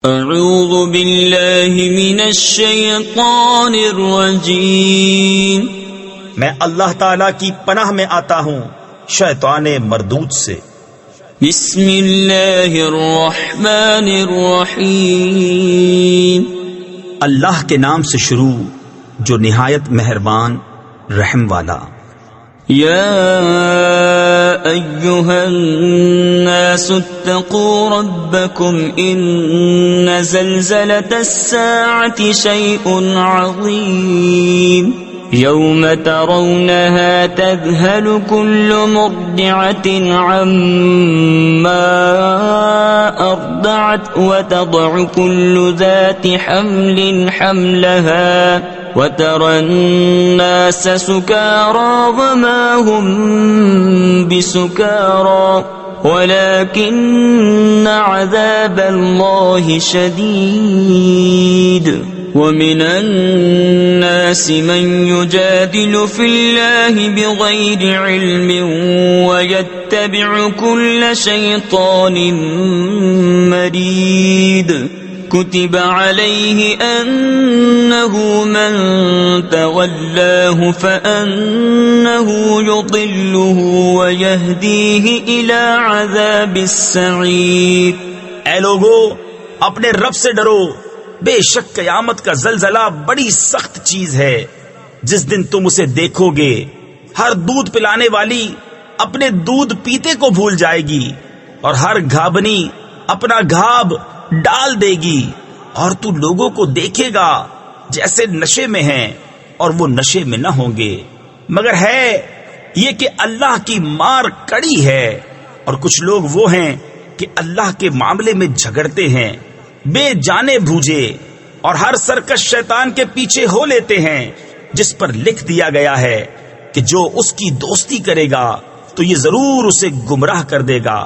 اعوذ باللہ من الشیطان الرجیم، میں اللہ تعالیٰ کی پناہ میں آتا ہوں شیطان مردود سے۔ بسم اللہ الرحمن الرحیم، اللہ کے نام سے شروع جو نہایت مہربان رحم والا۔ یا ایہا الناس اتقوا ربکم ان زلزلة الساعة شیء عظیم یوم ترونها تذهل كل مرضعة عما أرضعت وتضع كل ذات حمل حملها وترى الناس سكارى وما هم بسكارى ولكن عذاب الله شديد ومن الناس من يجادل في الله بغير علم ويتبع كل شيطان مريد كتب عليه أنه من تولاه فأنه يضله ويهديه إلى عذاب السعير۔ اے لوگو، اپنے رب سے ڈرو، بے شک قیامت کا زلزلہ بڑی سخت چیز ہے۔ جس دن تم اسے دیکھو گے، ہر دودھ پلانے والی اپنے دودھ پیتے کو بھول جائے گی اور ہر گھابنی اپنا گھاب ڈال دے گی، اور تو لوگوں کو دیکھے گا جیسے نشے میں ہیں اور وہ نشے میں نہ ہوں گے، مگر ہے یہ کہ اللہ کی مار کڑی ہے، اور کچھ لوگ وہ ہیں کہ اللہ کے معاملے میں جھگڑتے ہیں، بے جانے بوجھے، اور ہر سرکش شیطان کے پیچھے ہو لیتے ہیں، جس پر لکھ دیا گیا ہے کہ جو اس کی دوستی کرے گا تو یہ ضرور اسے گمراہ کر دے گا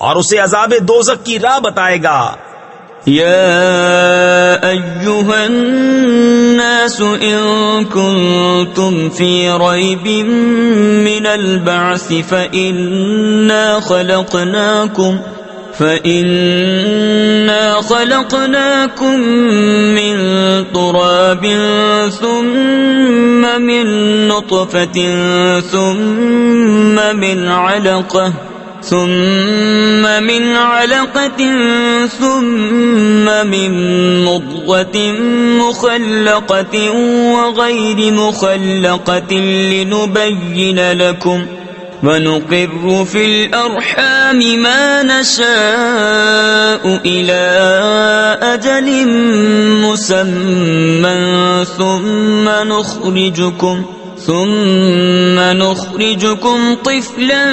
اور اسے عذاب دوزخ کی راہ بتائے گا۔ یا ایہا الناس ان کنتم فی ریب من البعث فإنا خلقناكم من تراب ثم من نطفة ثم من علقة ثم من مضغة مخلقة وغير مخلقة لنبين لكم ونقر في الأرحام ما نشاء إلى أجل مسمى ثم نخرجكم طفلا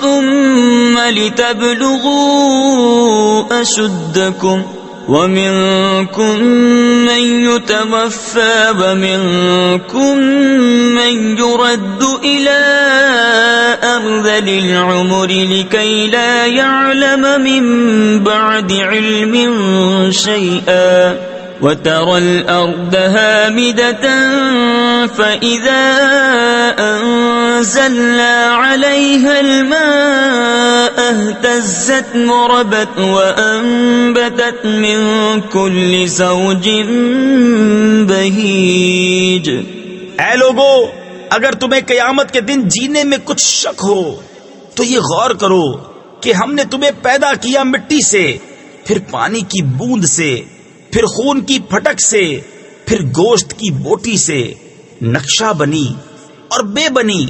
ثم لتبلغوا أشدكم ومنكم من يتوفى ومنكم من يرد إلى أرذل العمر لكي لا يعلم من بعد علم شيئا وترى الأرض هامدة فإذا أنزلنا عليها الماء اهتزت وربت وأنبتت من كل زوج بهيج۔ اے لوگو، اگر تمہیں قیامت کے دن جینے میں کچھ شک ہو تو یہ غور کرو کہ ہم نے تمہیں پیدا کیا مٹی سے، پھر پانی کی بوند سے، پھر خون کی پھٹک سے، پھر گوشت کی بوٹی سے، نقشہ بنی اور بے بنی،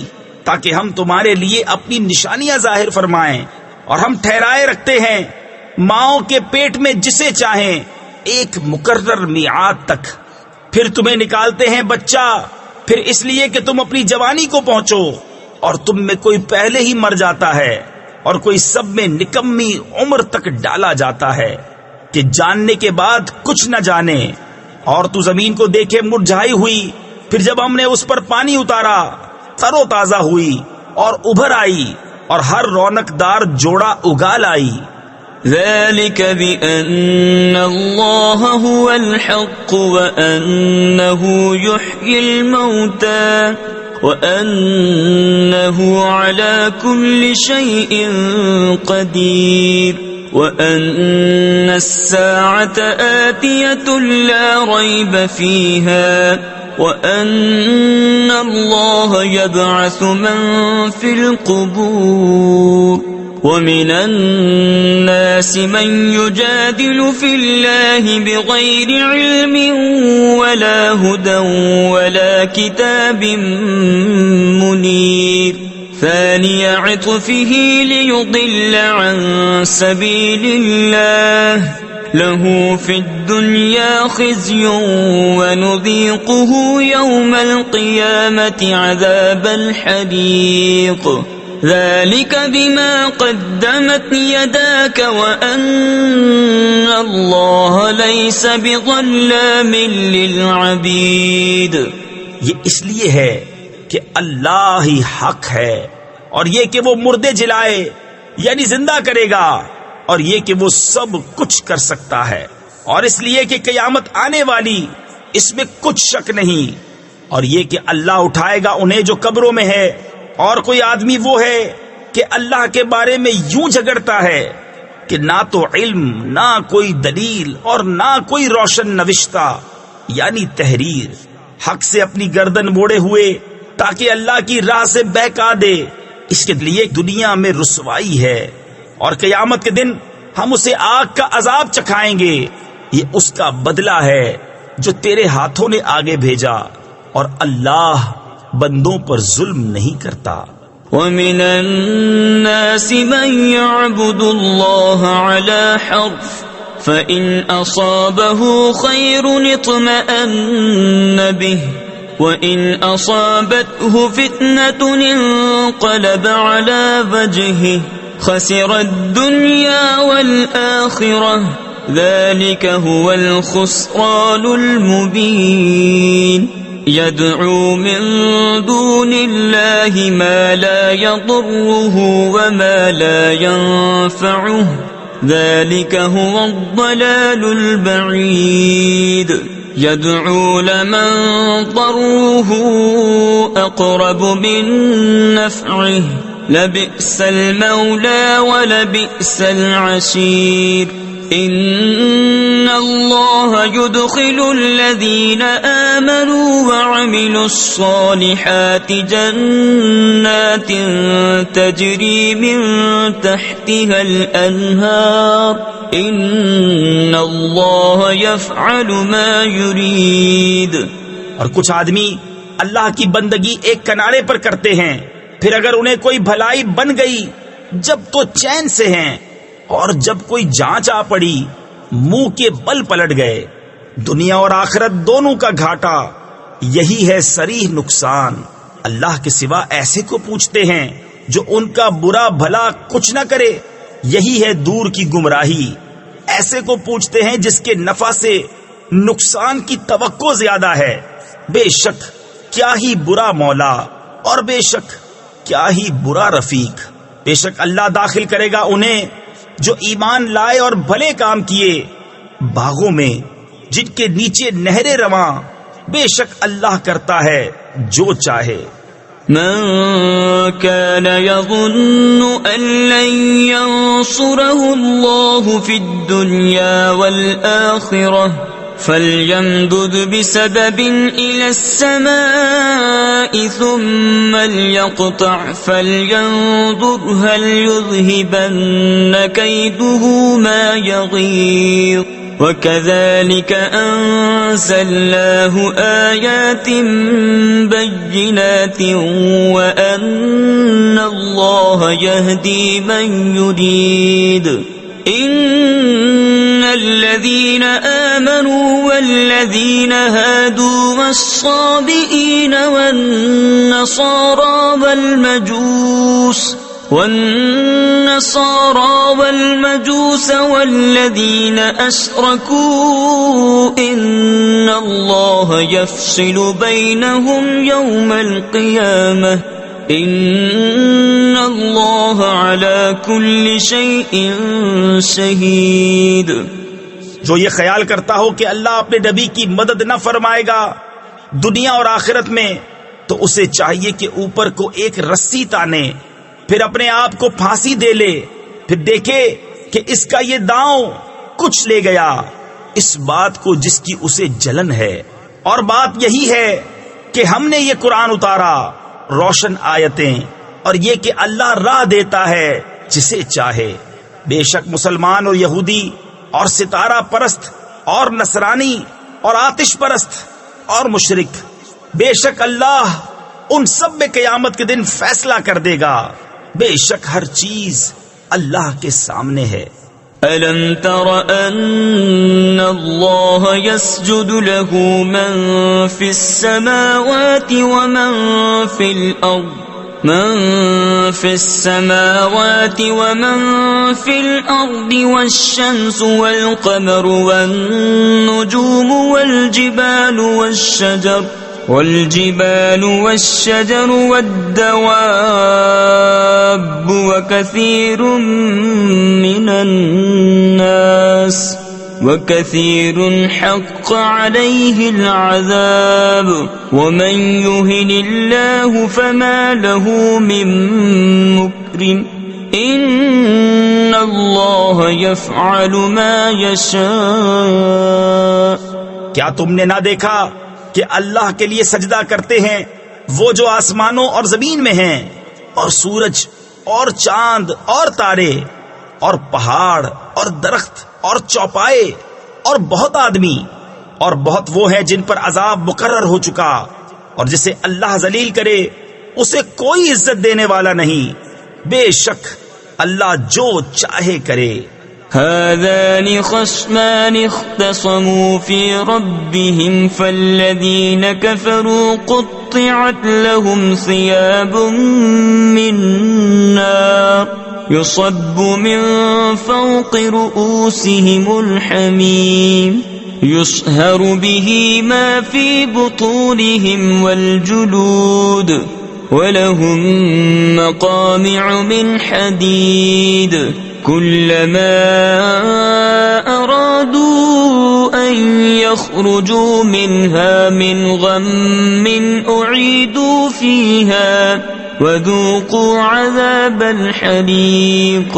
تاکہ ہم تمہارے لیے اپنی نشانیاں ظاہر فرمائیں، اور ہم ٹھہرائے رکھتے ہیں ماؤں کے پیٹ میں جسے چاہیں ایک مقرر میعاد تک، پھر تمہیں نکالتے ہیں بچہ، پھر اس لیے کہ تم اپنی جوانی کو پہنچو، اور تم میں کوئی پہلے ہی مر جاتا ہے اور کوئی سب میں نکمی عمر تک ڈالا جاتا ہے کہ جاننے کے بعد کچھ نہ جانے۔ اور تو زمین کو دیکھے مرجھائی ہوئی، پھر جب ہم نے اس پر پانی اتارا تر و تازہ ہوئی اور ابھر آئی، اور ہر رونق دار جوڑا اگال آئی۔ ذلك بأن الله هو الحق وأنه يحيي الموتى وأنه على كل شيء قدير وأن الساعة آتية لا ريب فيها وأن الله يبعث من في القبور ومن الناس من يجادل في الله بغير علم ولا هدى ولا كتاب منير ثاني عطفه ليضل عن سبيل الله له في الدنيا خزي ونذيقه يوم القيامة عذاب الحريق ذلك بما قدمت يداك وأن الله ليس بظلام للعبید. یہ اس لیے ہے کہ اللہ ہی حق ہے، اور یہ کہ وہ مردے جلائے یعنی زندہ کرے گا، اور یہ کہ وہ سب کچھ کر سکتا ہے، اور اس لیے کہ قیامت آنے والی اس میں کچھ شک نہیں، اور یہ کہ اللہ اٹھائے گا انہیں جو قبروں میں ہے. اور کوئی آدمی وہ ہے کہ اللہ کے بارے میں یوں جھگڑتا ہے کہ نہ تو علم، نہ کوئی دلیل، اور نہ کوئی روشن نوشتہ یعنی تحریر، حق سے اپنی گردن موڑے ہوئے تاکہ اللہ کی راہ سے بہکا دے. اس کے لیے دنیا میں رسوائی ہے، اور قیامت کے دن ہم اسے آگ کا عذاب چکھائیں گے. یہ اس کا بدلہ ہے جو تیرے ہاتھوں نے آگے بھیجا، اور اللہ بندوں پر ظلم نہیں کرتا. وَمِنَ النَّاسِ مَن يَعْبُدُ اللَّهَ عَلَى حَرْفٍ فَإِنْ أَصَابَهُ خَيْرٌ اطْمَأَنَّ بِهِ وَإِنْ أَصَابَتْهُ فِتْنَةٌ انقَلَبَ عَلَى وَجْهِهِ خَسِرَ الدُّنْيَا وَالْآخِرَةَ ذَلِكَ هُوَ الْخُسْرَانُ الْمُبِينُ. يدعو من دون الله ما لا يضره وما لا ينفعه ذلك هو الضلال البعيد. يدعو لمن ضره أقرب من نفعه لبئس المولى ولبئس العشير. إن الله يدخل الذين آمنوا وعملوا الصالحات جنات تجري من تحتها الأنهار إن الله يفعل ما يريد. اور کچھ آدمی اللہ کی بندگی ایک کنارے پر کرتے ہیں، پھر اگر انہیں کوئی بھلائی بن گئی جب تو چین سے ہیں، اور جب کوئی جانچ آ پڑی منہ کے بل پلٹ گئے. دنیا اور آخرت دونوں کا گھاٹا یہی ہے صریح نقصان. اللہ کے سوا ایسے کو پوچھتے ہیں جو ان کا برا بھلا کچھ نہ کرے، یہی ہے دور کی گمراہی. ایسے کو پوچھتے ہیں جس کے نفع سے نقصان کی توقع زیادہ ہے. بے شک کیا ہی برا مولا، اور بے شک کیا ہی برا رفیق. بے شک اللہ داخل کرے گا انہیں جو ایمان لائے اور بھلے کام کیے باغوں میں جن کے نیچے نہریں رواں. بے شک اللہ کرتا ہے جو چاہے. من كان يظن أن لن ينصره الله في الدنيا والآخرة فليمدد بسبب إلى السماء ثم ليقطع فلينظر هل يذهبن كيده ما يغيظ. وكذلك أنزلناه آيات بينات وأن الله يهدي من يريد. إن الذين آمنوا والذين هادوا والصابئين والنصارى والمجوس والذين أشركوا إن الله يفصل بينهم يوم القيامة إن الله على كل شيء شهيد. جو یہ خیال کرتا ہو کہ اللہ اپنے نبی کی مدد نہ فرمائے گا دنیا اور آخرت میں، تو اسے چاہیے کہ اوپر کو ایک رسی تانے، پھر اپنے آپ کو پھانسی دے لے، پھر دیکھے کہ اس کا یہ داؤں کچھ لے گیا اس بات کو جس کی اسے جلن ہے، اور بات یہی ہے کہ ہم نے یہ قرآن اتارا روشن آیتیں، اور یہ کہ اللہ راہ دیتا ہے جسے چاہے۔ بے شک مسلمان اور یہودی اور ستارہ پرست اور نصرانی اور آتش پرست اور مشرک، بے شک اللہ ان سب میں قیامت کے دن فیصلہ کر دے گا، بے شک ہر چیز اللہ کے سامنے ہے۔ أَلَمْ تَرَ أَنَّ اللَّهَ يَسْجُدُ لَهُ مَن فِي السَّمَاوَاتِ وَمَن فِي الْأَرْضِ وَالشَّمْسُ وَالْقَمَرُ وَالنُّجُومُ وَالْجِبَالُ وَالشَّجَرُ وَالدَّوَابُّ وَكَثِيرٌ حَقَّ عَلَيْهِ الْعَذَابُ وَمَن يُهِنِ اللَّهُ فَمَا لَهُ مِن مُّكْرِمٍ إِنَّ اللَّهَ يَفْعَلُ مَا يَشَاءُ۔ کیا تم نے نہ دیکھا کہ اللہ کے لیے سجدہ کرتے ہیں وہ جو آسمانوں اور زمین میں ہیں، اور سورج اور چاند اور تارے اور پہاڑ اور درخت اور چوپائے اور بہت آدمی، اور بہت وہ ہیں جن پر عذاب مقرر ہو چکا، اور جسے اللہ ذلیل کرے اسے کوئی عزت دینے والا نہیں، بے شک اللہ جو چاہے کرے۔ هذان خصمان اختصموا في ربهم فالذين كفروا قطعت لهم ثياب من نار يصب من فوق رؤوسهم الحميم يصهر به ما في بطونهم والجلود ولهم مقامع من حديد كلما أرادوا أن يخرجوا منها من غم أعيدوا فيها وذوقوا عذاب الحريق۔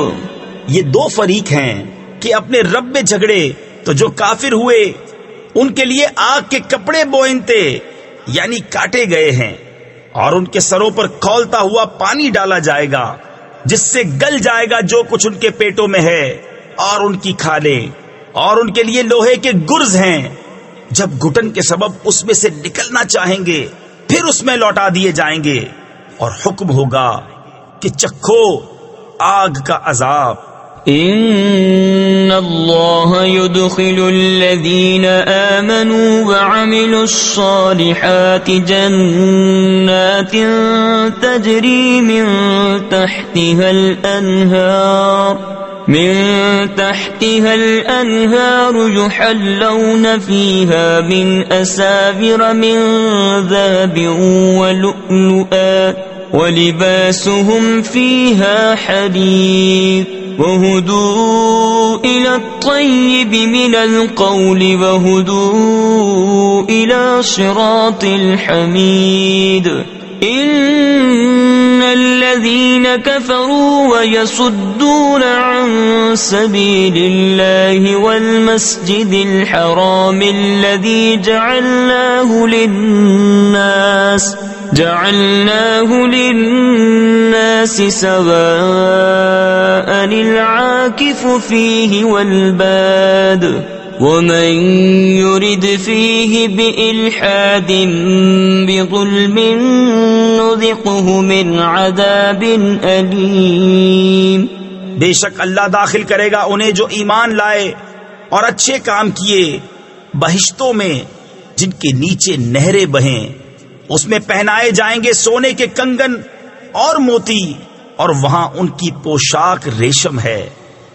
یہ دو فریق ہیں کہ اپنے رب میں جھگڑے تو جو کافر ہوئے ان کے لیے آگ کے کپڑے بوئنتے یعنی کاٹے گئے ہیں، اور ان کے سروں پر کھولتا ہوا پانی ڈالا جائے گا جس سے گل جائے گا جو کچھ ان کے پیٹوں میں ہے اور ان کی کھالیں، اور ان کے لیے لوہے کے گرز ہیں، جب گھٹن کے سبب اس میں سے نکلنا چاہیں گے پھر اس میں لوٹا دیے جائیں گے، اور حکم ہوگا کہ چکھو آگ کا عذاب۔ ان اللہ يدخل الذین آمنوا وعملوا الصالحات جنات تجری من تحتها الانہار يحلون فيها من اساور من ذهب ولؤلؤا ولباسهم فيها حرير وهدوا إلى الطيب من القول وهدوا إلى صراط الحميد إن الذين كفروا ويصدون عن سبيل الله والمسجد الحرام الذي جعلناه للناس سواء العاكف فيه والباد ومن يرد فيه بإلحاد بظلم نذقه من عذاب أليم۔ بے شک اللہ داخل کرے گا انہیں جو ایمان لائے اور اچھے کام کیے بہشتوں میں جن کے نیچے نہریں بہیں، اس میں پہنائے جائیں گے سونے کے کنگن اور موتی، اور وہاں ان کی پوشاک ریشم ہے،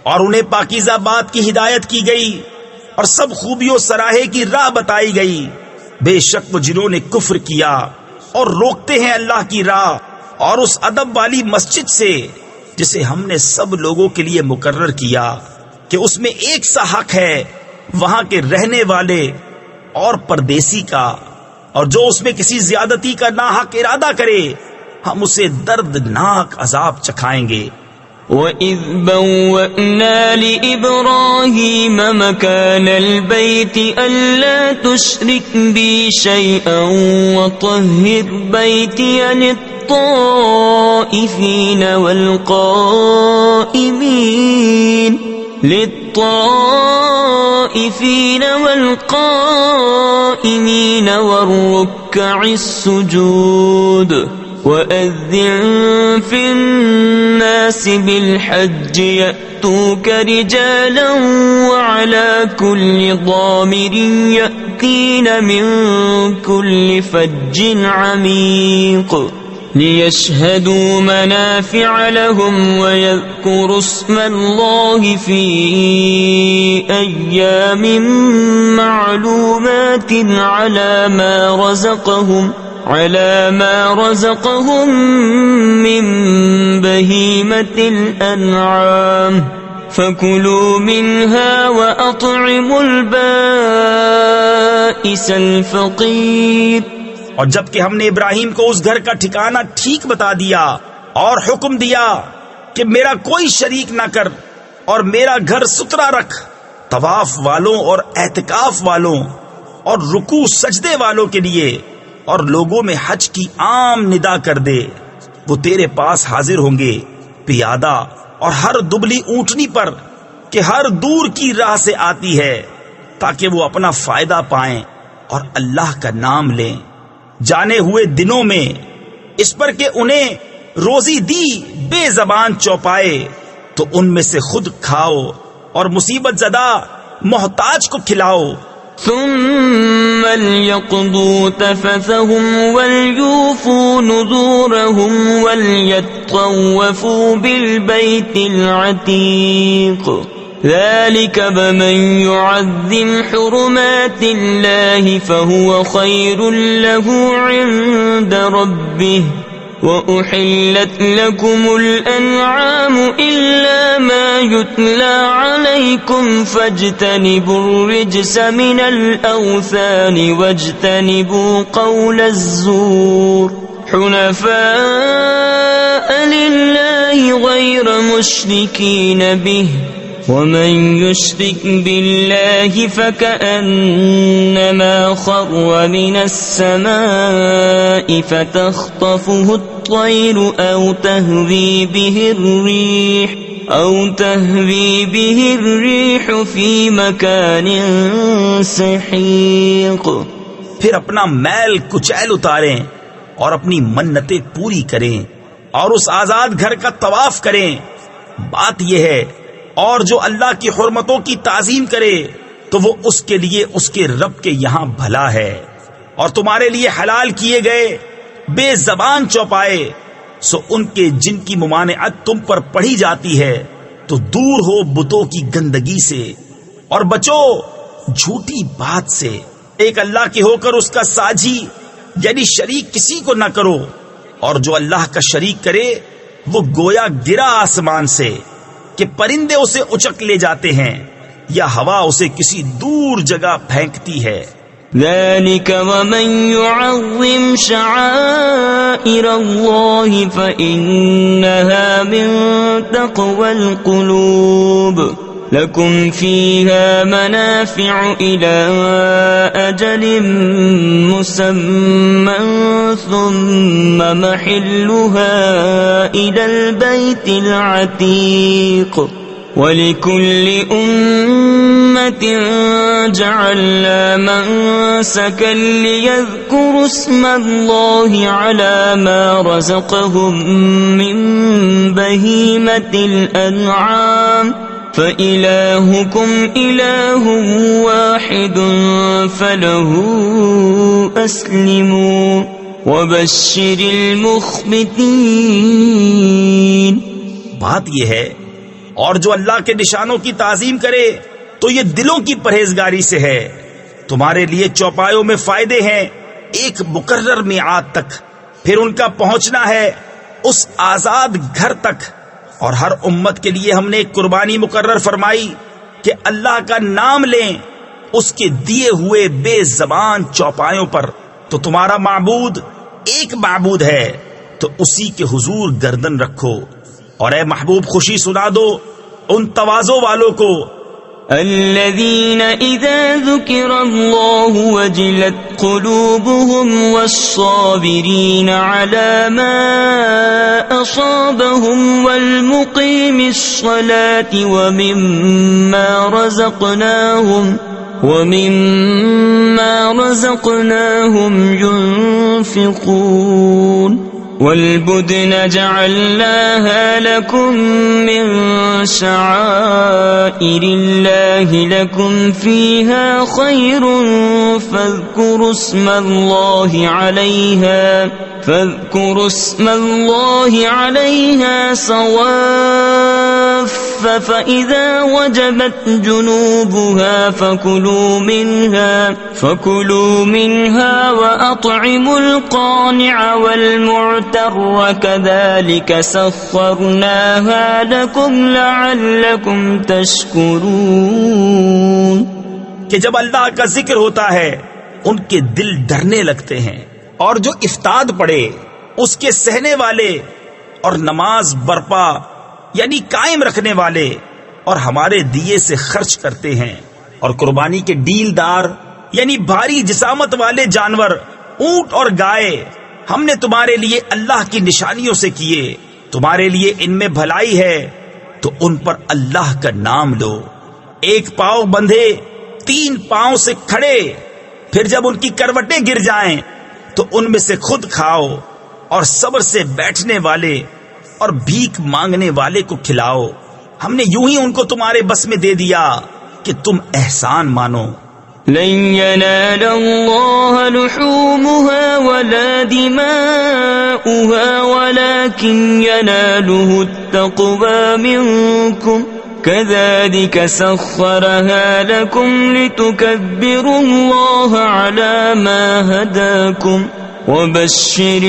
اور انہیں پاکیزہ بات کی ہدایت کی گئی اور سب خوبیوں سراہے کی راہ بتائی گئی۔ بے شک وہ جنہوں نے کفر کیا اور روکتے ہیں اللہ کی راہ اور اس ادب والی مسجد سے جسے ہم نے سب لوگوں کے لیے مقرر کیا کہ اس میں ایک سا حق ہے وہاں کے رہنے والے اور پردیسی کا، اور جو اس میں کسی زیادتی کا ناحق ارادہ کرے ہم اسے دردناک عذاب چکھائیں گے۔ وَإِذْ بَوَّأْنَا لِإِبْرَاهِيمَ مَكَانَ الْبَيْتِ أَلَّا تُشْرِكْ بِي شَيْئًا وَطَهِّرْ بَيْتِيَ لِلطَّائِفِينَ وَالْقَائِمِينَ وَالرُّكَّعِ السُّجُودِ وَأَذِّن فِي النَّاسِ بِالْحَجِّ يَأْتُوكَ رِجَالًا وَعَلَى كُلِّ ضَامِرٍ يَأْتِينَ مِنْ كُلِّ فَجٍّ عَمِيقٍ لِيَشْهَدُوا مَنَافِعَ لَهُمْ وَيَذْكُرُوا اسْمَ اللَّهِ فِي أَيَّامٍ مَّعْلُومَاتٍ على ما رزقهم من بهيمة الأنعام فكلوا منها وأطعموا البائس الفقير. اور جبکہ ہم نے ابراہیم کو اس گھر کا ٹھکانہ ٹھیک بتا دیا اور حکم دیا کہ میرا کوئی شریک نہ کر اور میرا گھر ستھرا رکھ، طواف والوں اور اعتکاف والوں اور رکوع سجدے والوں کے لیے، اور لوگوں میں حج کی عام ندا کر دے. وہ تیرے پاس حاضر ہوں گے پیادہ اور ہر دبلی اونٹنی پر کہ ہر دور کی راہ سے آتی ہے، تاکہ وہ اپنا فائدہ پائیں اور اللہ کا نام لیں جانے ہوئے دنوں میں، اس پر کہ انہیں روزی دی بے زبان چوپائے تو ان میں سے خود کھاؤ اور مصیبت زدہ محتاج کو کھلاؤ. ثم ليقضوا تفثهم وليوفوا نذورهم وليطوفوا بالبيت العتيق ذلك بمن يعظم حرمات الله فهو خير له عند ربه وأحلت لكم الأنعام إلا ما يتلى عليكم فاجتنبوا الرجس من الأوثان واجتنبوا قول الزور حنفاء لله غير مشركين به ومن يشرك بالله فكأنما خر من السماء فتخطفه الطير أو تهوي به الريح في مكان سحيق. پھر اپنا میل کچیل اتاریں اور اپنی منتیں پوری کریں اور اس آزاد گھر کا طواف کریں. بات یہ ہے، اور جو اللہ کی حرمتوں کی تعظیم کرے تو وہ اس کے لیے اس کے رب کے یہاں بھلا ہے. اور تمہارے لیے حلال کیے گئے بے زبان چوپائے، سو ان کے جن کی ممانعت تم پر پڑھی جاتی ہے تو دور ہو بتوں کی گندگی سے اور بچو جھوٹی بات سے. ایک اللہ کے ہو کر اس کا ساجی یعنی شریک کسی کو نہ کرو، اور جو اللہ کا شریک کرے وہ گویا گرا آسمان سے کہ پرندے اسے اچک لے جاتے ہیں یا ہوا اسے کسی دور جگہ پھینکتی ہے. ذلك ومن يعظم شعائر الله فإنها من تقوى القلوب لكم فيها منافع إلى أجل مسمى ثم محلها إلى البيت العتيق وَلِكُلِّ أُمَّةٍ جَعَلْنَا مَنسَكًا لِيَذْكُرُوا اسْمَ اللَّهِ عَلَى مَا رَزَقَهُم مِّن بَهِيمَةِ الْأَنْعَامِ فَإِلَٰهُكُمْ إِلَٰهٌ وَاحِدٌ فَلَهُ أَسْلِمُوا وَبَشِّرِ الْمُخْبِتِينَ. بات یہ ہے، اور جو اللہ کے نشانوں کی تعظیم کرے تو یہ دلوں کی پرہیزگاری سے ہے. تمہارے لیے چوپایوں میں فائدے ہیں ایک مقرر میعاد تک، پھر ان کا پہنچنا ہے اس آزاد گھر تک. اور ہر امت کے لیے ہم نے ایک قربانی مقرر فرمائی کہ اللہ کا نام لیں اس کے دیے ہوئے بے زبان چوپایوں پر. تو تمہارا معبود ایک معبود ہے، تو اسی کے حضور گردن رکھو اور اے محبوب خوشی سنا دو ان تواضع والوں کو الذين إذا ذكر الله وجلت قلوبهم والصابرين على ما أصابهم والمقيم الصلاة ومما رزقناهم ينفقون والبدن جعلناها لكم من شعائر الله لكم فيها خير فاذكروا اسم الله عليها صواف فإذا وجبت جنوبها فكلوا منها وأطعموا القانع والمعتر كذلك سخرناها لكم لعلكم تشكرون. کہ جب اللہ کا ذکر ہوتا ہے ان کے دل ڈرنے لگتے ہیں، اور جو افتاد پڑے اس کے سہنے والے، اور نماز برپا یعنی قائم رکھنے والے اور ہمارے دیے سے خرچ کرتے ہیں، اور قربانی کے ڈیل دار یعنی بھاری جسامت والے جانور اونٹ اور گائے ہم نے تمہارے لیے اللہ کی نشانیوں سے کیے، تمہارے لیے ان میں بھلائی ہے تو ان پر اللہ کا نام لو. ایک پاؤں بندھے 3 پاؤں سے کھڑے، پھر جب ان کی کروٹیں گر جائیں تو ان میں سے خود کھاؤ، اور صبر سے بیٹھنے والے اور بھیک مانگنے والے کو کھلاؤ. ہم نے یوں ہی ان کو تمہارے بس میں دے دیا کہ تم احسان مانو. لن ينال الله لحومها ولا دماؤها ولكن يناله التقوى منكم كذلك سخرها لكم لتكبروا الله على ما هداكم وبشر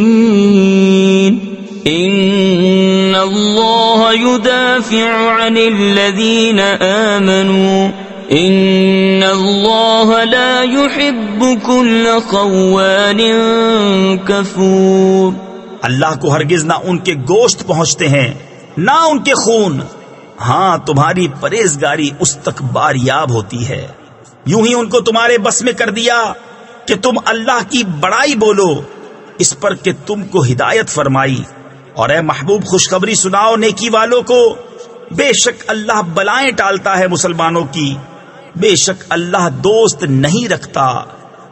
المحسنين. إن الله يدافع عن الذين آمنوا إن الله لا يحب كل خوان كفور. اللہ کو ہرگز نہ ان کے گوشت پہنچتے ہیں نہ ان کے خون، ہاں تمہاری پرہیزگاری اس تک باریاب ہوتی ہے. یوں ہی ان کو تمہارے بس میں کر دیا کہ تم اللہ کی بڑائی بولو اس پر کہ تم کو ہدایت فرمائی. اور اے محبوب خوشخبری سناؤ نیکی والوں کو، بے شک اللہ بلائیں ٹالتا ہے مسلمانوں کی، بے شک اللہ دوست نہیں رکھتا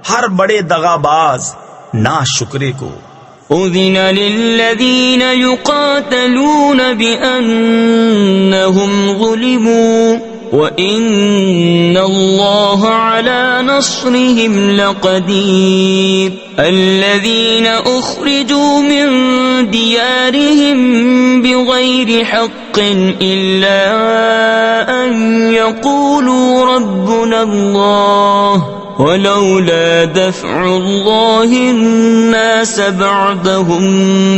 ہر بڑے دغاباز ناشکرے کو. أذن للذين يقاتلون بأنهم ظلموا وإن الله على نصرهم لقدير. الذين أخرجوا من ديارهم بغير حق إلا أن يقولوا ربنا الله ولولا دفع الله الناس بعضهم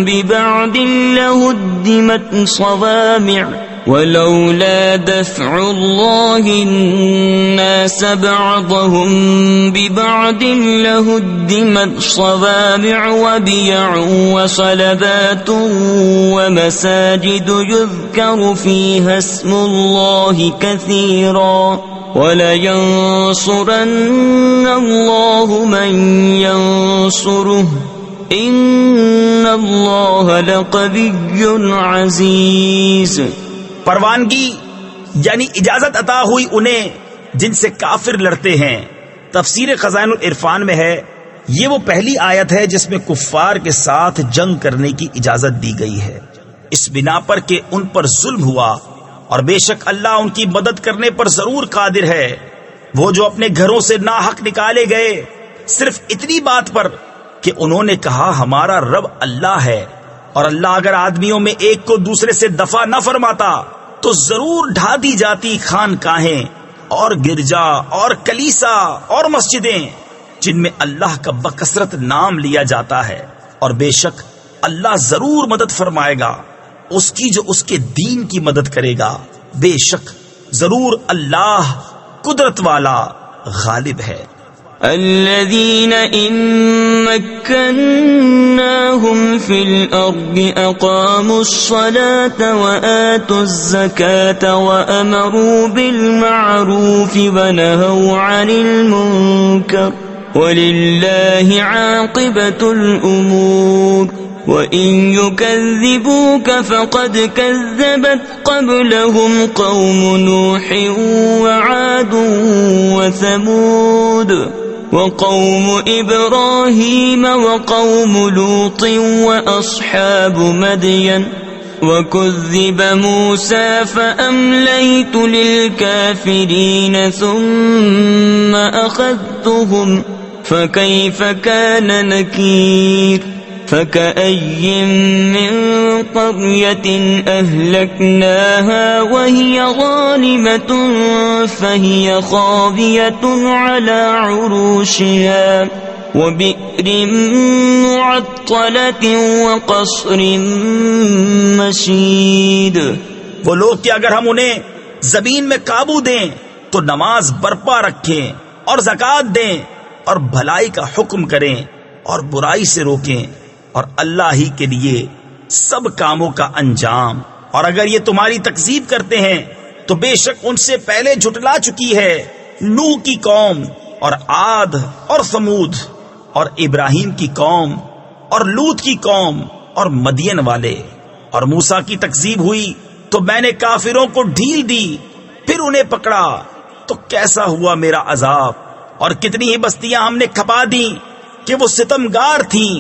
ببعض لهدمت صوامع ولولا دفع الله الناس بعضهم ببعض لهدمت صوامع وبيع وصلبات ومساجد يذكر فيها اسم الله كثيرا وَلَيَنصُرَنَّ اللَّهُ مَن يَنصُرُهُ إِنَّ اللَّهَ لَقَوِيٌّ عَزِيزٌ. پروانگی یعنی اجازت عطا ہوئی انہیں جن سے کافر لڑتے ہیں. تفسیر خزائن العرفان میں ہے یہ وہ پہلی آیت ہے جس میں کفار کے ساتھ جنگ کرنے کی اجازت دی گئی ہے، اس بنا پر کہ ان پر ظلم ہوا، اور بے شک اللہ ان کی مدد کرنے پر ضرور قادر ہے. وہ جو اپنے گھروں سے ناحق نکالے گئے صرف اتنی بات پر کہ انہوں نے کہا ہمارا رب اللہ ہے، اور اللہ اگر آدمیوں میں ایک کو دوسرے سے دفع نہ فرماتا تو ضرور ڈھا دی جاتی خانقاہیں اور گرجا اور کلیسا اور مسجدیں جن میں اللہ کا بکثرت نام لیا جاتا ہے. اور بے شک اللہ ضرور مدد فرمائے گا اس کی جو اس کے دین کی مدد کرے گا. بے شک ضرور اللہ قدرت والا غالب ہے. الذين إن مكناهم في الأرض أقاموا الصلاة وآتوا الزكاة وأمروا بالمعروف ونهوا عن المنكر ولله عاقبة الأمور وإن يكذبوك فقد كذبت قبلهم قوم نوح وعاد وثمود وقوم إبراهيم وقوم لوط وأصحاب مدين وكذب موسى فأمليت للكافرين ثم أخذتهم فكيف كان نكير فكأي من قرية أهلكناها وهي ظالمة فهي خاوية على عروشها وبئر معطلة وقصر مشيد. وہ لوگ کہ اگر ہم انہیں زمین میں قابو دیں تو نماز برپا رکھیں اور زکوٰۃ دیں اور بھلائی کا حکم کریں اور برائی سے روکیں اور اللہ ہی کے لیے سب کاموں کا انجام. اور اگر یہ تمہاری تکذیب کرتے ہیں تو بے شک ان سے پہلے جھٹلا چکی ہے نوح کی قوم اور عاد اور ثمود اور ابراہیم کی قوم اور لوط کی قوم اور مدین والے. اور موسیٰ کی تکذیب ہوئی تو میں نے کافروں کو ڈھیل دی پھر انہیں پکڑا تو کیسا ہوا میرا عذاب. اور کتنی ہی بستیاں ہم نے کھپا دی کہ وہ ستمگار تھیں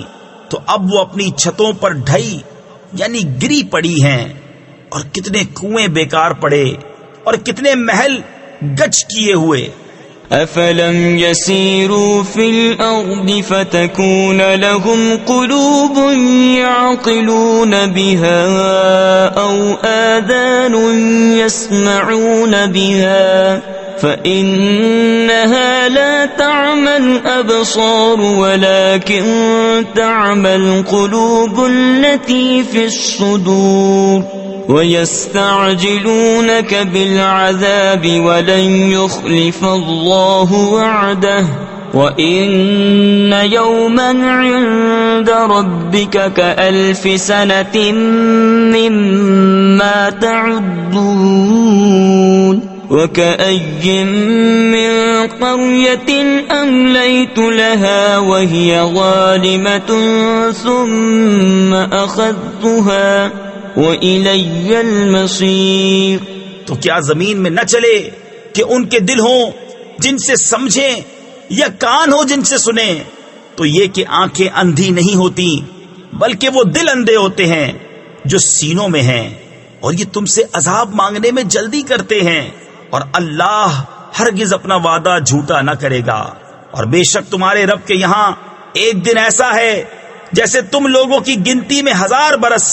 تو اب وہ اپنی چھتوں پر ڈھئی یعنی گری پڑی ہیں. اور کتنے کنویں بیکار پڑے اور کتنے محل گچ کیے ہوئے. أفلم يسيروا في الأرض فتكون لهم قلوب يعقلون بها أو آذان يسمعون بها فإنها لا تعمى الأبصار ولكن تعمى القلوب التي في الصدور ويستعجلونك بالعذاب ولن يخلف الله وعده وإن يوما عند ربك كألف سنة مما تعدون وكأي من قرية أمليت لها وهي ظالمة ثم أخذتها وَإِلَيَّ الْمَصِيرُ. تو کیا زمین میں نہ چلے کہ ان کے دل ہوں جن سے سمجھیں یا کان ہو جن سے سنیں؟ تو یہ کہ آنکھیں اندھی نہیں ہوتی بلکہ وہ دل اندھے ہوتے ہیں جو سینوں میں ہیں. اور یہ تم سے عذاب مانگنے میں جلدی کرتے ہیں اور اللہ ہرگز اپنا وعدہ جھوٹا نہ کرے گا. اور بے شک تمہارے رب کے یہاں ایک دن ایسا ہے جیسے تم لوگوں کی گنتی میں 1000 برس.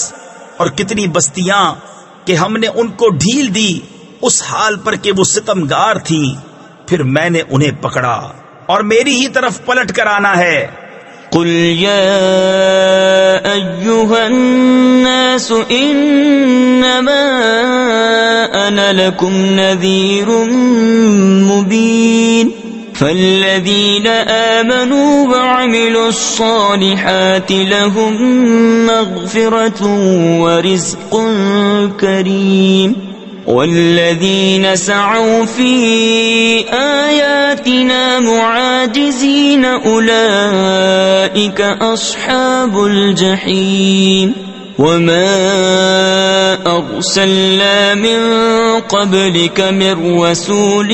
اور کتنی بستیاں کہ ہم نے ان کو ڈھیل دی اس حال پر کہ وہ ستمگار تھی پھر میں نے انہیں پکڑا اور میری ہی طرف پلٹ کر آنا ہے. قل یا ایھا الناس انما انا لکم نذیر مبین فالذین آمنوا وعملوا الصالحات لهم مغفرة ورزق کریم والذین سعوا فی آیاتنا معاجزین اولئک اصحاب الجحیم وما أرسلنا من قبلك من رسول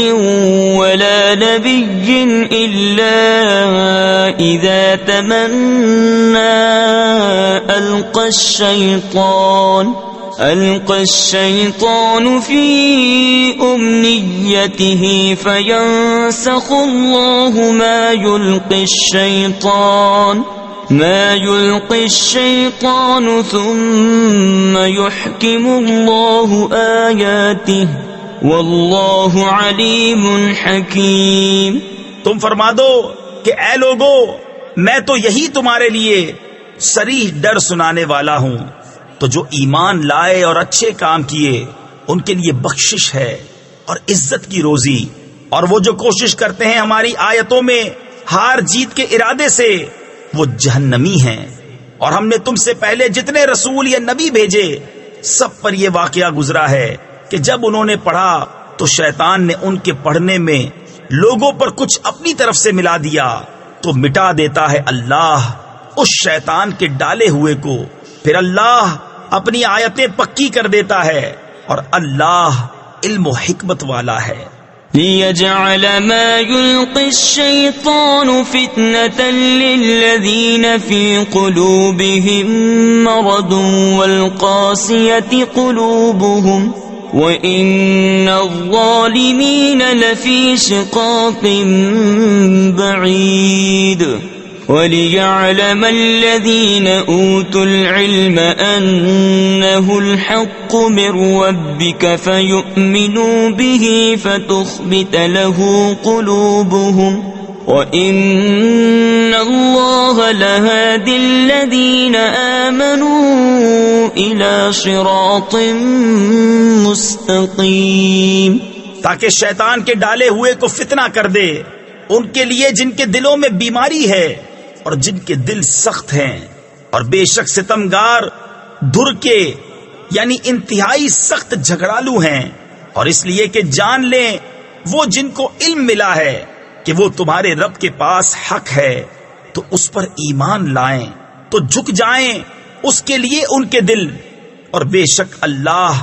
ولا نبي إلا إذا تمنى ألقى الشيطان في أمنيته فينسخ الله ما يلقي الشيطان ثم يحكم الله آياته والله عليم حكيم. تم فرما دو کہ اے لوگو میں تو یہی تمہارے لیے صریح ڈر سنانے والا ہوں. تو جو ایمان لائے اور اچھے کام کیے ان کے لیے بخشش ہے اور عزت کی روزی. اور وہ جو کوشش کرتے ہیں ہماری آیتوں میں ہار جیت کے ارادے سے وہ جہنمی ہیں۔ اور ہم نے تم سے پہلے جتنے رسول یا نبی بھیجے سب پر یہ واقعہ گزرا ہے کہ جب انہوں نے پڑھا تو شیطان نے ان کے پڑھنے میں لوگوں پر کچھ اپنی طرف سے ملا دیا، تو مٹا دیتا ہے اللہ اس شیطان کے ڈالے ہوئے کو، پھر اللہ اپنی آیتیں پکی کر دیتا ہے، اور اللہ علم و حکمت والا ہے۔ لِيَجْعَلَ مَا يُلْقِي الشَّيْطَانُ فِتْنَةً لِّلَّذِينَ فِي قُلُوبِهِم مَّرَضٌ وَالْقَاسِيَةِ قُلُوبُهُمْ وَإِنَّ الظَّالِمِينَ لَفِي شِقَاقٍ بَعِيدٍ وَلِيَعْلَمَ الَّذِينَ أُوتُوا الْعِلْمَ أَنَّهُ الْحَقُّ مِنْ رَبِّكَ فَيُؤْمِنُوا بِهِ فَتُخْبِتَ لَهُ قُلُوبُهُمْ وَإِنَّ اللَّهَ لَهَادِ الَّذِينَ آمَنُوا إِلَى صِرَاطٍ مُسْتَقِيمٍ، تاکہ شیطان کے ڈالے ہوئے کو فتنہ کر دے ان کے لیے جن کے دلوں میں بیماری ہے اور جن کے دل سخت ہیں، اور بے شک ستمگار دھر کے یعنی انتہائی سخت جھگڑالو ہیں، اور اس لیے کہ جان لیں وہ جن کو علم ملا ہے کہ وہ تمہارے رب کے پاس حق ہے تو اس پر ایمان لائیں، تو جھک جائیں اس کے لیے ان کے دل، اور بے شک اللہ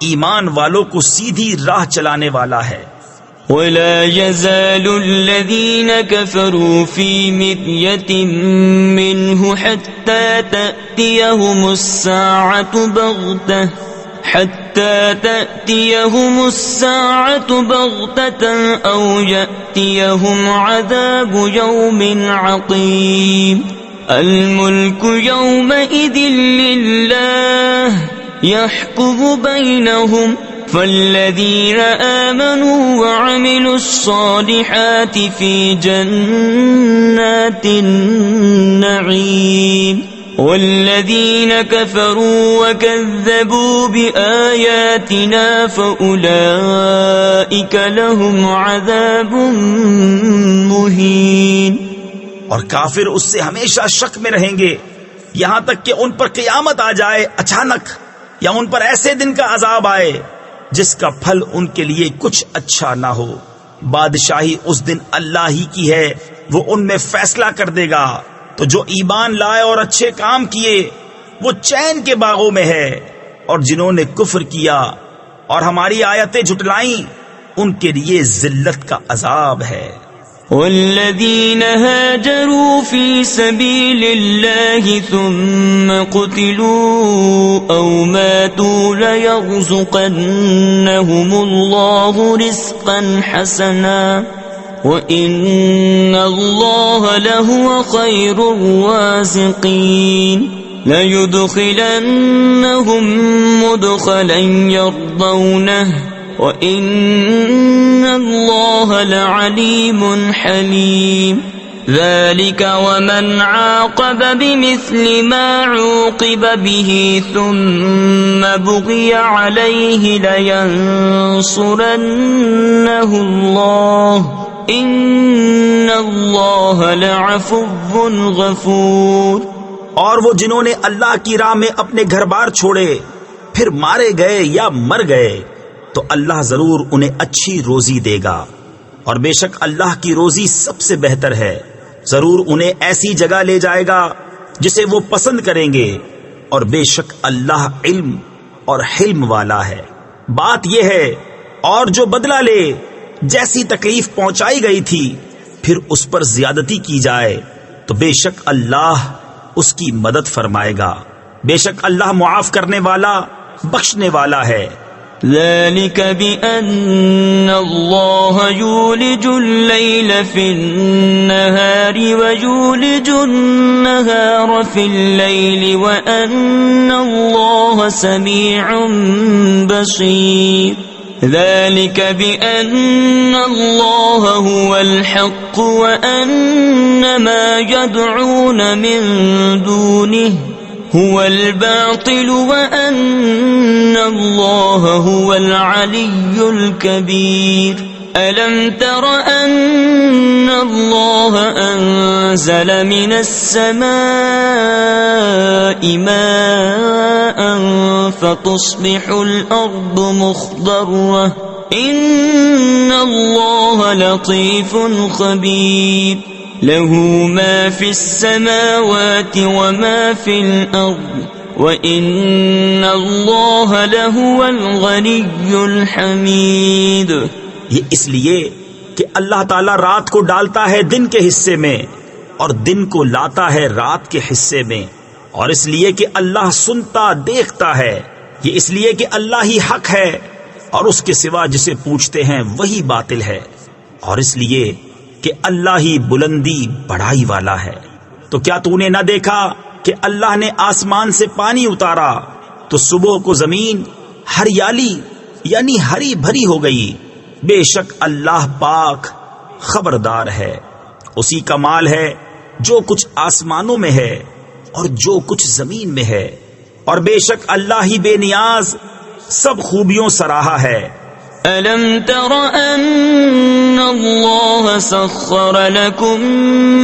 ایمان والوں کو سیدھی راہ چلانے والا ہے۔ وَلَا يَزَالُ الَّذِينَ كَفَرُوا فِي مِرْيَةٍ مِّنْهُ حَتَّى تَأْتِيَهُمُ السَّاعَةُ بَغْتَةً أَوْ يَأْتِيَهُمْ عَذَابُ يَوْمٍ عَقِيمٍ الْمُلْكُ يَوْمَئِذٍ لِلَّهِ يَحْكُمُ بَيْنَهُمْ فَالَّذِينَ آمَنُوا وَعَمِلُوا الصَّالِحَاتِ فِي جَنَّاتِ النَّعِيمِ وَالَّذِينَ كَفَرُوا وَكَذَّبُوا بِآيَاتِنَا فَأُولَئِكَ لَهُمْ عَذَابٌ مُهِينٌ۔ اور کافر اس سے ہمیشہ شک میں رہیں گے یہاں تک کہ ان پر قیامت آ جائے اچانک، یا ان پر ایسے دن کا عذاب آئے جس کا پھل ان کے لیے کچھ اچھا نہ ہو۔ بادشاہی اس دن اللہ ہی کی ہے، وہ ان میں فیصلہ کر دے گا، تو جو ایمان لائے اور اچھے کام کیے وہ چین کے باغوں میں ہے، اور جنہوں نے کفر کیا اور ہماری آیتیں جھٹلائیں ان کے لیے ذلت کا عذاب ہے۔ والذین هاجروا فی سبیل اللہ ثم قتلوا او ماتوا لیرزقنہم اللہ رزقا حسنا وَإِنَّ اللَّهَ لَهُوَ خَيْرُ الرَّازِقِينَ لَيُدْخِلَنَّهُمْ مُدْخَلًا يَرْضَوْنَهُ وَإِنَّ اللَّهَ لَعَلِيمٌ حَلِيمٌ ذَلِكَ وَمَنْ عَاقَبَ بِمِثْلِ مَا عُوقِبَ بِهِ ثُمَّ بُغِيَ عَلَيْهِ لَيَنصُرَنَّهُ اللَّهُ ان اللہ لعفو غفور۔ اور وہ جنہوں نے اللہ کی راہ میں اپنے گھر بار چھوڑے پھر مارے گئے یا مر گئے تو اللہ ضرور انہیں اچھی روزی دے گا، اور بے شک اللہ کی روزی سب سے بہتر ہے۔ ضرور انہیں ایسی جگہ لے جائے گا جسے وہ پسند کریں گے، اور بے شک اللہ علم اور حلم والا ہے۔ بات یہ ہے اور جو بدلہ لے جیسی تکلیف پہنچائی گئی تھی پھر اس پر زیادتی کی جائے تو بے شک اللہ اس کی مدد فرمائے گا، بے شک اللہ معاف کرنے والا بخشنے والا ہے۔ ذلك بأن الله يولج الليل في النهار ويولج النهار في الليل وأن الله سميع بصير ذلك بأن الله هو الحق وأن ما يدعون من دونه هو الباطل وأن الله هو العلي الكبير ألم تر أن الله أنزل من السماء ماء فتصبح الأرض مخضرة إن الله لطيف خبير له ما في السماوات وما في الأرض وإن الله لهو الغني الحميد. یہ اس لیے کہ اللہ تعالیٰ رات کو ڈالتا ہے دن کے حصے میں اور دن کو لاتا ہے رات کے حصے میں، اور اس لیے کہ اللہ سنتا دیکھتا ہے. یہ اس لیے کہ اللہ ہی حق ہے اور اس کے سوا جسے پوچھتے ہیں وہی باطل ہے، اور اس لیے کہ اللہ ہی بلندی بڑائی والا ہے. تو کیا تو نے نہ دیکھا کہ اللہ نے آسمان سے پانی اتارا تو صبح کو زمین ہریالی یعنی ہری بھری ہو گئی. بے شک اللہ پاک خبردار ہے. اسی کا مال ہے جو کچھ آسمانوں میں ہے اور جو کچھ زمین میں ہے، اور بے شک اللہ ہی بے نیاز سب خوبیوں سراہا ہے. أَلَمْ تَرَ أَنَّ اللَّهَ سَخَّرَ لَكُم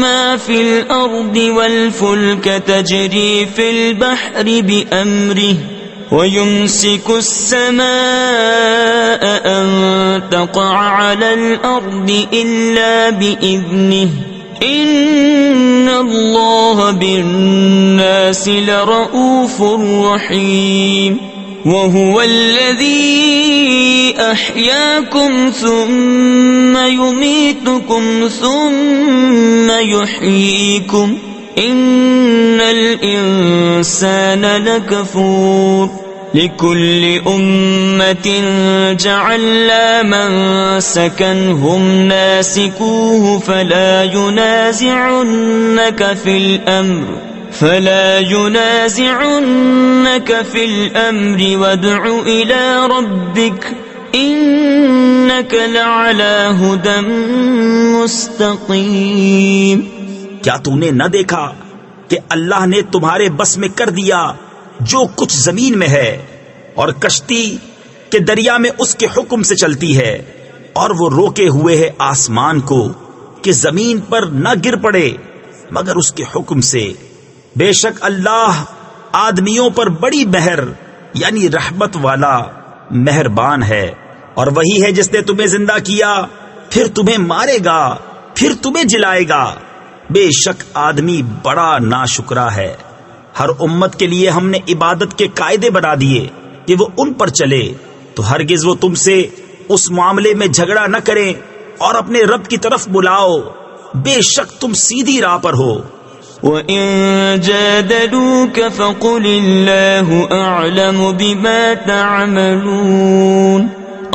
مَّا فِي الْأَرْضِ وَالْفُلْكَ تَجْرِي فِي الْبَحْرِ بِأَمْرِهِ وَيُمْسِكُ السَّمَاءَ أَن تَقَعَ عَلَى الْأَرْضِ إِلَّا بِإِذْنِهِ إِنَّ اللَّهَ بِالنَّاسِ لَرَءُوفٌ رَحِيمٌ. وَهُوَ الَّذِي أَحْيَاكُمْ ثُمَّ يُمِيتُكُمْ ثُمَّ يُحْيِيكُمْ إِنَّ الْإِنسَانَ لَكَفُورٌ. لِكُلِّ أُمَّةٍ جَعَلْنَا مَنسَكًا هُمْ نَاسِكُوهُ فَلَا يُنَازِعُنَّكَ فِي الْأَمْرِ وَادْعُ إِلَى رَبِّكَ إِنَّكَ لَعَلَى هُدًى مُسْتَقِيمٍ. کیا تو نے نہ دیکھا کہ اللہ نے تمہارے بس میں کر دیا جو کچھ زمین میں ہے، اور کشتی کہ دریا میں اس کے حکم سے چلتی ہے، اور وہ روکے ہوئے ہے آسمان کو کہ زمین پر نہ گر پڑے مگر اس کے حکم سے. بے شک اللہ آدمیوں پر بڑی مہر یعنی رحمت والا مہربان ہے. اور وہی ہے جس نے تمہیں زندہ کیا پھر تمہیں مارے گا پھر تمہیں جلائے گا. بے شک آدمی بڑا ناشکرا ہے. ہر امت کے لیے ہم نے عبادت کے قاعدے بنا دیے کہ وہ ان پر چلے، تو ہرگز وہ تم سے اس معاملے میں جھگڑا نہ کریں اور اپنے رب کی طرف بلاؤ، بے شک تم سیدھی راہ پر ہو. وَإِن جَادَلُوكَ فَقُلِ اللَّهُ أَعْلَمُ بِمَا تَعْمَلُونَ.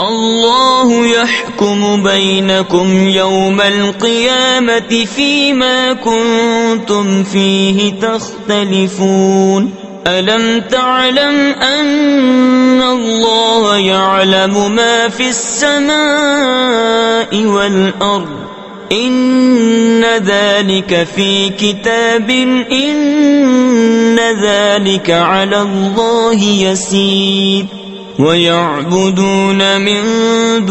اللَّهُ يَحْكُمُ بَيْنَكُمْ يَوْمَ الْقِيَامَةِ فِيمَا كُنتُمْ فِيهِ تَخْتَلِفُونَ. أَلَمْ تَعْلَمْ أَنَّ اللَّهَ يَعْلَمُ مَا فِي السَّمَاءِ وَالْأَرْضِ إِنَّ ذَلِكَ فِي كِتَابٍ إِنَّ ذَلِكَ عَلَى اللَّهِ يَسِيرٌ. وَيَعْبُدُونَ مِن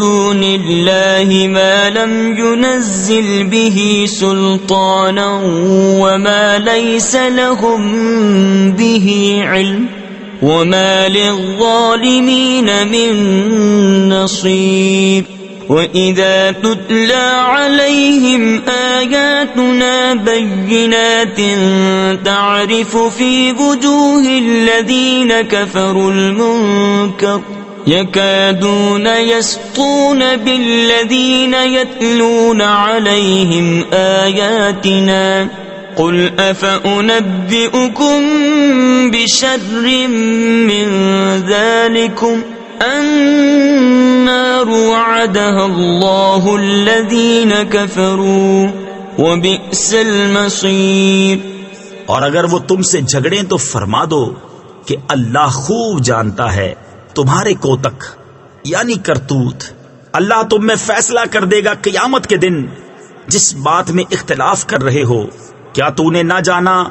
دُونِ اللَّهِ مَا لَمْ يُنَزِّلْ بِهِ سُلْطَانًا وَمَا لَيْسَ لَهُم بِهِ عِلْمٌ وَمَا لِلظَّالِمِينَ مِن نَّصِيرٍ. وَإِذَا تُتْلَى عَلَيْهِمْ آيَاتُنَا بَيِّنَاتٍ تَعْرِفُ فِي وُجُوهِ الَّذِينَ كَفَرُوا الْمُنكَرَ يَكَادُونَ يَسْطُونَ بِالَّذِينَ يَتْلُونَ عَلَيْهِمْ آيَاتِنَا قُلْ أَفَأُنَبِّئُكُم بِشَرٍّ مِّن ذَلِكُمْ النار وعدها الله الذين كفروا وبئس المصير. اور اگر وہ تم سے جھگڑیں تو فرما دو کہ اللہ خوب جانتا ہے تمہارے کوتک یعنی کرتوت. اللہ تم میں فیصلہ کر دے گا قیامت کے دن جس بات میں اختلاف کر رہے ہو. کیا تو نے نہ جانا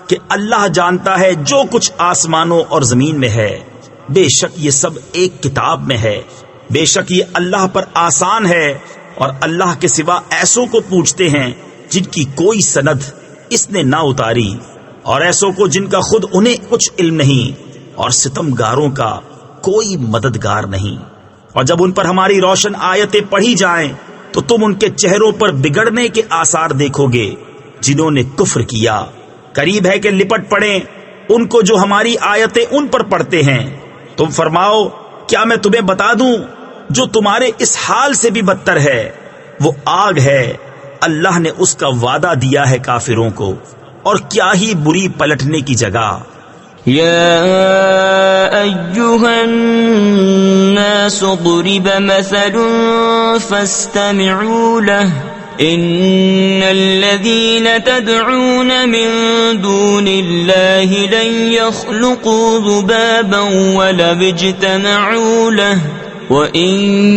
کہ اللہ جانتا ہے جو کچھ آسمانوں اور زمین میں ہے، بے شک یہ سب ایک کتاب میں ہے، بے شک یہ اللہ پر آسان ہے، اور اللہ کے سوا ایسوں کو پوچھتے ہیں جن کی کوئی سند اس نے نہ اتاری، اور ایسوں کو جن کا خود انہیں کچھ علم نہیں، اور ستمگاروں کا کوئی مددگار نہیں۔ اور جب ان پر ہماری روشن آیتیں پڑھی جائیں تو تم ان کے چہروں پر بگڑنے کے آثار دیکھو گے جنہوں نے کفر کیا، قریب ہے کہ لپٹ پڑیں ان کو جو ہماری آیتیں ان پر پڑھتے ہیں۔ تم فرماؤ کیا میں تمہیں بتا دوں جو تمہارے اس حال سے بھی بدتر ہے؟ وہ آگ ہے، اللہ نے اس کا وعدہ دیا ہے کافروں کو، اور کیا ہی بری پلٹنے کی جگہ۔ يا أيها الناس ضرب مثل فاستمعوا له إن الذين تدعون من دون الله لن يخلقوا ذبابا ولو اجتمعوا له وإن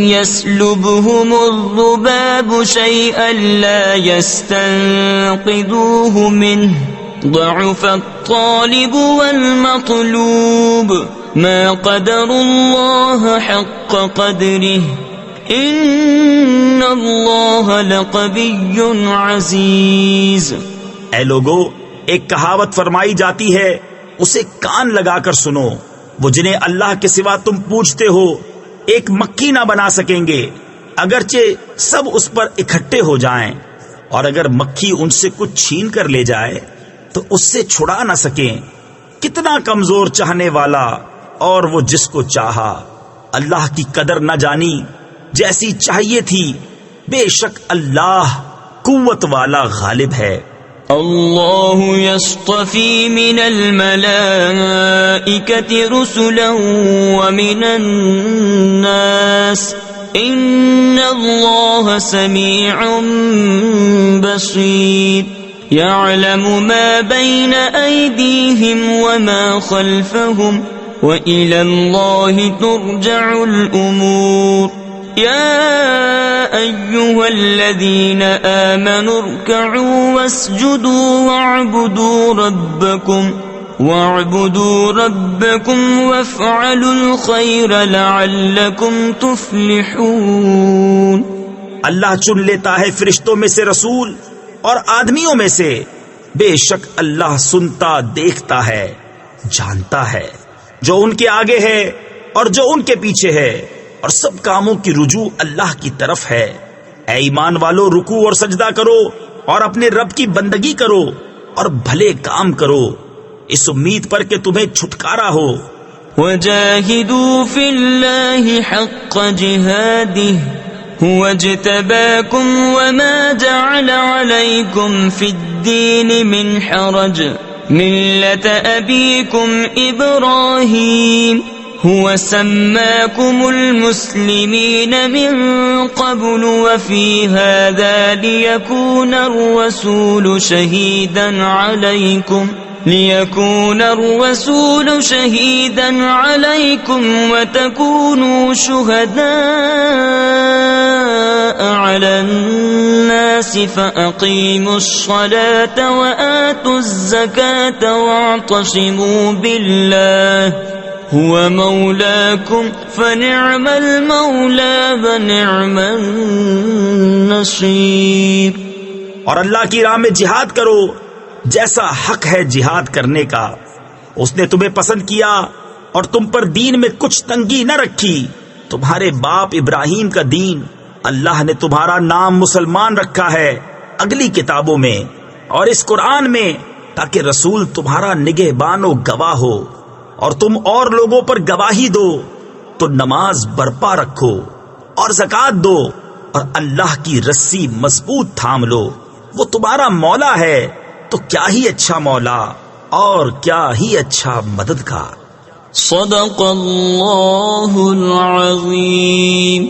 يسلبهم الذباب شيئا لا يستنقذوه منه ضعف الطالب والمطلوب ما قدر الله حق قدره ان اللہ لقوی عزیز۔ اے لوگو، ایک کہاوت فرمائی جاتی ہے، اسے کان لگا کر سنو۔ وہ جنہیں اللہ کے سوا تم پوچھتے ہو ایک مکھی نہ بنا سکیں گے، اگرچہ سب اس پر اکٹھے ہو جائیں، اور اگر مکھی ان سے کچھ چھین کر لے جائے تو اس سے چھڑا نہ سکیں۔ کتنا کمزور چاہنے والا، اور وہ جس کو چاہا۔ اللہ کی قدر نہ جانی جیسی چاہیے تھی، بے شک اللہ قوت والا غالب ہے۔ اللہ یصطفی من الملائکۃ رسلا ومن الناس ان اللہ سمیع بصیر يعلم ما بين أيديهم وما خلفهم وإلى الله ترجع الأمور يا أيها الذين آمنوا اركعوا واسجدوا واعبدوا ربكم وافعلوا الخير لعلكم تفلحون۔ اللہ چن لیتا ہے فرشتوں میں سے رسول اور آدمیوں میں سے، بے شک اللہ سنتا، دیکھتا ہے، جانتا ہے جو ان کے آگے ہے اور جو ان کے پیچھے ہے، اور سب کاموں کی رجوع اللہ کی طرف ہے۔ اے ایمان والو، رکوع اور سجدہ کرو اور اپنے رب کی بندگی کرو اور بھلے کام کرو، اس امید پر کہ تمہیں چھٹکارا ہو۔ وَجَاهِدُوا فِي اللَّهِ حَقَّ جِهَادِهِ هُوَ اجْتَبَاكُمْ وَمَا جَعَلَ عَلَيْكُمْ فِي الدِّينِ مِنْ حَرَجٍ مِلَّةَ أَبِيكُمْ إِبْرَاهِيمَ هُوَ سَمَّاكُمُ الْمُسْلِمِينَ مِنْ قَبْلُ وَفِي هَذَا لِيَكُونَ الرَّسُولُ شَهِيدًا عَلَيْكُمْ وَتَكُونُوا شُهَدَاءَ عَلَى النَّاسِ فَأَقِيمُوا الصَّلَاةَ وَآتُوا الزَّكَاةَ وَاعْتَصِمُوا بِاللَّهِ هُوَ مَوْلَاكُمْ فَنِعْمَ الْمَوْلَى وَنِعْمَ النَّصِيرُ۔ اور اللہ کی راہ میں جہاد کرو جیسا حق ہے جہاد کرنے کا۔ اس نے تمہیں پسند کیا اور تم پر دین میں کچھ تنگی نہ رکھی۔ تمہارے باپ ابراہیم کا دین اللہ نے تمہارا نام مسلمان رکھا ہے اگلی کتابوں میں اور اس قرآن میں، تاکہ رسول تمہارا نگہبان و گواہ ہو، اور تم اور لوگوں پر گواہی دو۔ تو نماز برپا رکھو اور زکوٰۃ دو، اور اللہ کی رسی مضبوط تھام لو، وہ تمہارا مولا ہے، تو کیا ہی اچھا مولا اور کیا ہی اچھا مددگار۔ صدق اللہ العظیم۔